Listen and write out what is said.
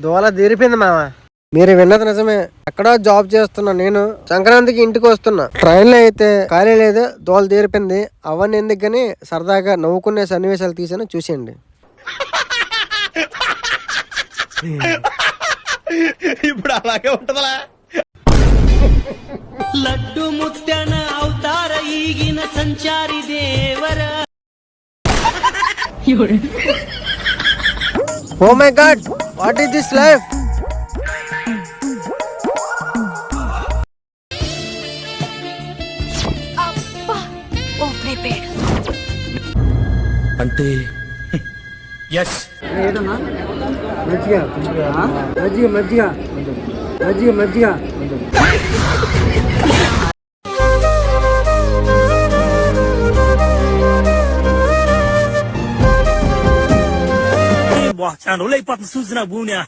దోల తీరిపోయింది మామ. మీరు విన్నది నిజమే. ఎక్కడో జాబ్ చేస్తున్నా నేను, సంక్రాంతికి ఇంటికి వస్తున్నా. ట్రైన్ లో అయితే ఖాళీ లేదు, దోల తీరిపోయింది. అవన్నీ ఎందుకని సరదాగా నవ్వుకునే సన్నివేశాలు తీసాను, చూసేయండి. ఇప్పుడు అలాగే ఉంటదలా. లడ్డు ముత్యాన అవతార ఈగిన సంచారి దేవర. Oh my god, what is this life? అంటే ఎస్. మజ్జిగ మజ్జిగ మజ్జిగ మజ్జిగ మజ్జిగ. చాలా రోజులు అయిపోతుంది చూసిన భూమిని.